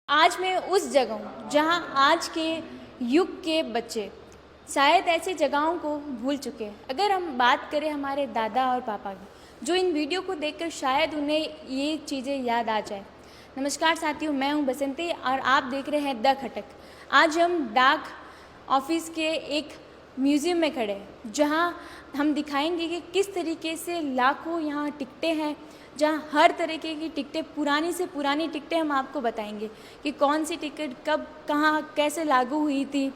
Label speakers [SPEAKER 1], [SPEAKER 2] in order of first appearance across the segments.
[SPEAKER 1] आज मैं उस जगह हूँ जहाँ आज के युग के बच्चे शायद ऐसी जगहों को भूल चुके हैं। अगर हम बात करें हमारे दादा और पापा की, जो इन वीडियो को देखकर शायद उन्हें ये चीज़ें याद आ जाए। नमस्कार साथियों, मैं हूँ बसंती और आप देख रहे हैं द खटक। आज हम डाक ऑफिस के एक म्यूज़ियम में खड़े हैं, जहाँ हम दिखाएंगे कि किस तरीके से लाखों यहाँ टिकटें हैं, जहाँ हर तरीके की टिकटें, पुरानी से पुरानी टिकटें हम आपको बताएंगे कि कौन सी टिकट कब कहाँ कैसे लागू हुई थी।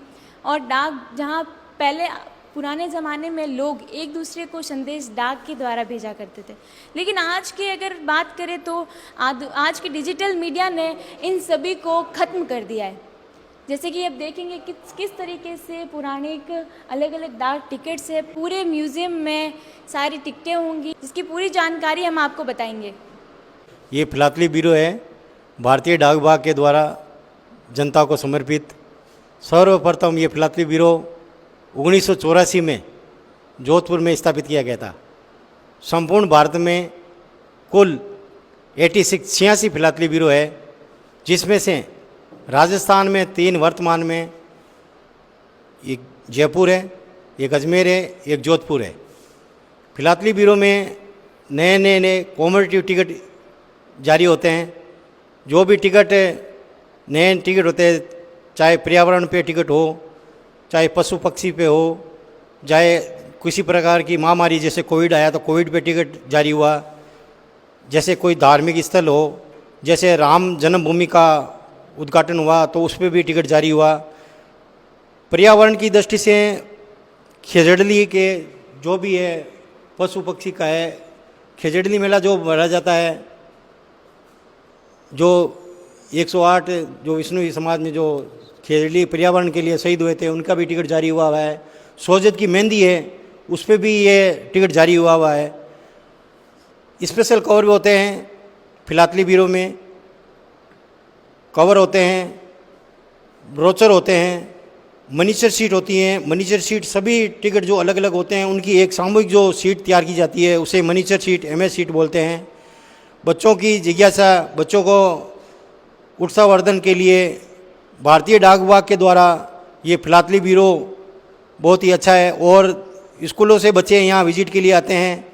[SPEAKER 1] और डाक, जहाँ पहले पुराने ज़माने में लोग एक दूसरे को संदेश डाक के द्वारा भेजा करते थे, लेकिन आज की अगर बात करें तो आज के डिजिटल मीडिया ने इन सभी को ख़त्म कर दिया है। जैसे कि अब देखेंगे किस तरीके से पुराने अलग अलग डाक टिकट से पूरे म्यूज़ियम में सारी टिकटें होंगी, जिसकी पूरी जानकारी हम आपको बताएंगे।
[SPEAKER 2] ये फिलातली ब्यूरो है, भारतीय डाक विभाग के द्वारा जनता को समर्पित। सर्वप्रथम ये फिलातली ब्यूरो 1984 में जोधपुर में स्थापित किया गया था। संपूर्ण भारत में कुल 86 फिलातली ब्यूरो है, जिसमें से राजस्थान में 3 वर्तमान में, एक जयपुर है, एक अजमेर है, एक जोधपुर है। फिलातली ब्यूरो में नए कॉमर्डिटी टिकट जारी होते हैं। जो भी टिकट नए टिकट होते हैं, चाहे पर्यावरण पे टिकट हो, चाहे पशु पक्षी पे हो, चाहे किसी प्रकार की महामारी जैसे कोविड आया तो कोविड पे टिकट जारी हुआ, जैसे कोई धार्मिक स्थल हो, जैसे राम जन्मभूमि का उद्घाटन हुआ तो उस पर भी टिकट जारी हुआ। पर्यावरण की दृष्टि से खेजड़ली के जो भी है पशु पक्षी का है, खेजड़ली मेला जो भरा जाता है, जो 108 जो विष्णु समाज में जो खेजड़ली पर्यावरण के लिए शहीद हुए थे, उनका भी टिकट जारी हुआ है। सोजत की मेहंदी है, उस पर भी ये टिकट जारी हुआ है। स्पेशल कवर भी होते हैं फिलातली ब्यूरो में, कवर होते हैं, ब्रोचर होते हैं, मनीचर सीट होती हैं। मनीचर सीट सभी टिकट जो अलग अलग होते हैं उनकी एक सामूहिक जो सीट तैयार की जाती है, उसे मनीचर सीट, MS सीट बोलते हैं। बच्चों की जिज्ञासा, बच्चों को उत्साहवर्धन के लिए भारतीय डाक विभाग के द्वारा ये फिलातली ब्यूरो बहुत ही अच्छा है। और स्कूलों से बच्चे यहाँ विजिट के लिए आते हैं।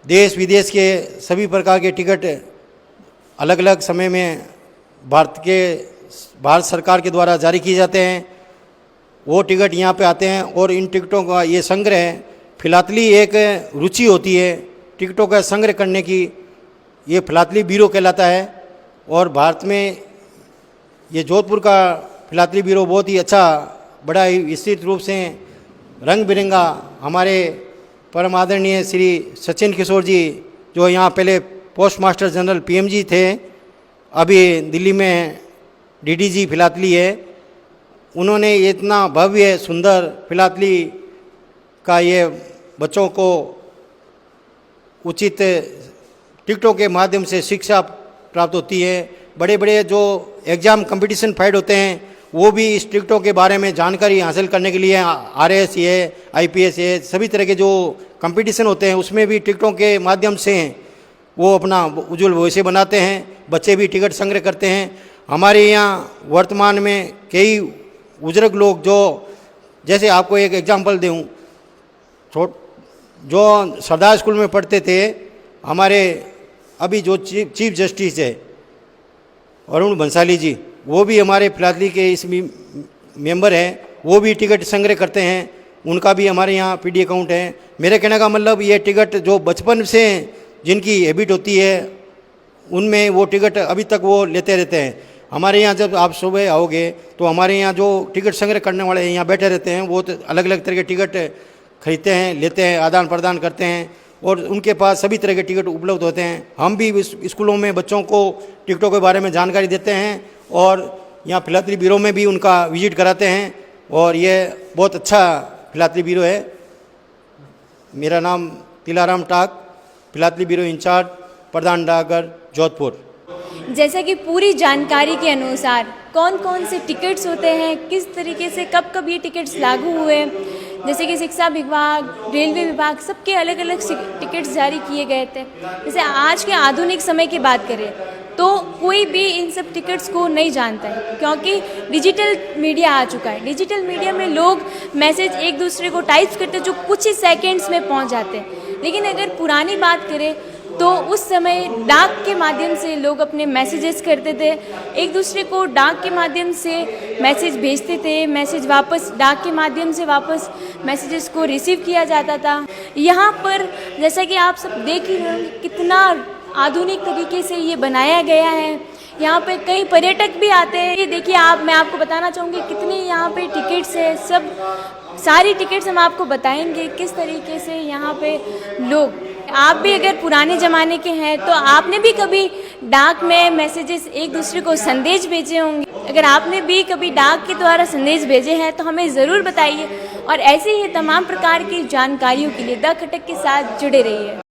[SPEAKER 2] देश विदेश के सभी प्रकार के टिकट अलग अलग समय में भारत सरकार के द्वारा जारी किए जाते हैं। वो टिकट यहाँ पे आते हैं और इन टिकटों का ये संग्रह, फिलातली एक रुचि होती है टिकटों का संग्रह करने की, ये फिलातली ब्यूरो कहलाता है। और भारत में ये जोधपुर का फिलातली ब्यूरो बहुत ही अच्छा, बड़ा ही विस्तृत रूप से रंग बिरंगा, हमारे परम आदरणीय श्री सचिन किशोर जी, जो यहाँ पहले पोस्ट मास्टर जनरल PMG थे, अभी दिल्ली में DDG फिलातली है, उन्होंने इतना भव्य सुंदर फिलातली का ये बच्चों को उचित टिकटों के माध्यम से शिक्षा प्राप्त होती है। बड़े बड़े जो एग्ज़ाम कंपटीशन फाइट होते हैं, वो भी इस टिकटों के बारे में जानकारी हासिल करने के लिए RS है, IPS है, सभी तरह के जो कंपटीशन होते हैं उसमें भी टिकटों के माध्यम से वो अपना उज्जवल भविष्य बनाते हैं। बच्चे भी टिकट संग्रह करते हैं। हमारे यहाँ वर्तमान में कई बुजुर्ग लोग, जो जैसे आपको एक एग्जांपल दूँ, जो सरदार स्कूल में पढ़ते थे, हमारे अभी जो चीफ जस्टिस है अरुण बंसाली जी, वो भी हमारे फिलातली के इस मेंबर हैं, वो भी टिकट संग्रह करते हैं। उनका भी हमारे यहाँ PD अकाउंट है। मेरे कहने का मतलब ये टिकट जो बचपन से जिनकी हैबिट होती है, उनमें वो टिकट अभी तक वो लेते रहते हैं। हमारे यहाँ जब आप सुबह आओगे तो हमारे यहाँ जो टिकट संग्रह करने वाले यहाँ बैठे रहते हैं, वो तो अलग अलग तरह के टिकट खरीदते हैं, लेते हैं, आदान प्रदान करते हैं, और उनके पास सभी तरह के टिकट उपलब्ध होते हैं। हम भी स्कूलों में बच्चों को टिकटों के बारे में जानकारी देते हैं और यहाँ फिलातली ब्यूरो में भी उनका विजिट कराते हैं, और ये बहुत अच्छा फिलातली ब्यूरो है। मेरा नाम तिलाराम टाक, फिलातली ब्यूरो इंचार्ज, प्रधान डाकघर, जोधपुर।
[SPEAKER 1] जैसे कि पूरी जानकारी के अनुसार कौन कौन से टिकट्स होते हैं, किस तरीके से कब कब ये टिकट्स लागू हुए, जैसे कि शिक्षा विभाग, रेलवे विभाग, सबके अलग अलग टिकट्स जारी किए गए थे। जैसे आज के आधुनिक समय की बात करें तो कोई भी इन सब टिकट्स को नहीं जानता है, क्योंकि डिजिटल मीडिया आ चुका है। डिजिटल मीडिया में लोग मैसेज एक दूसरे को टाइप करते जो कुछ ही सेकंड्स में पहुंच जाते हैं। लेकिन अगर पुरानी बात करें तो उस समय डाक के माध्यम से लोग अपने मैसेजेस करते थे, एक दूसरे को डाक के माध्यम से मैसेज भेजते थे, मैसेज वापस डाक के माध्यम से वापस मैसेजेस को रिसीव किया जाता था। यहाँ पर जैसा कि आप सब देख ही रहे हो कितना आधुनिक तरीके से ये बनाया गया है। यहाँ पे कई पर्यटक भी आते हैं। ये देखिए मैं आपको बताना चाहूँगी कितनी यहाँ पे टिकट्स है, सारी टिकट्स हम आपको बताएंगे किस तरीके से यहाँ पे लोग। आप भी अगर पुराने ज़माने के हैं तो आपने भी कभी डाक में मैसेजेस एक दूसरे को संदेश भेजे होंगे। अगर आपने भी कभी डाक के द्वारा संदेश भेजे हैं तो हमें ज़रूर बताइए, और ऐसे ही तमाम प्रकार की जानकारियों के लिए द खटक के साथ जुड़े रहिए।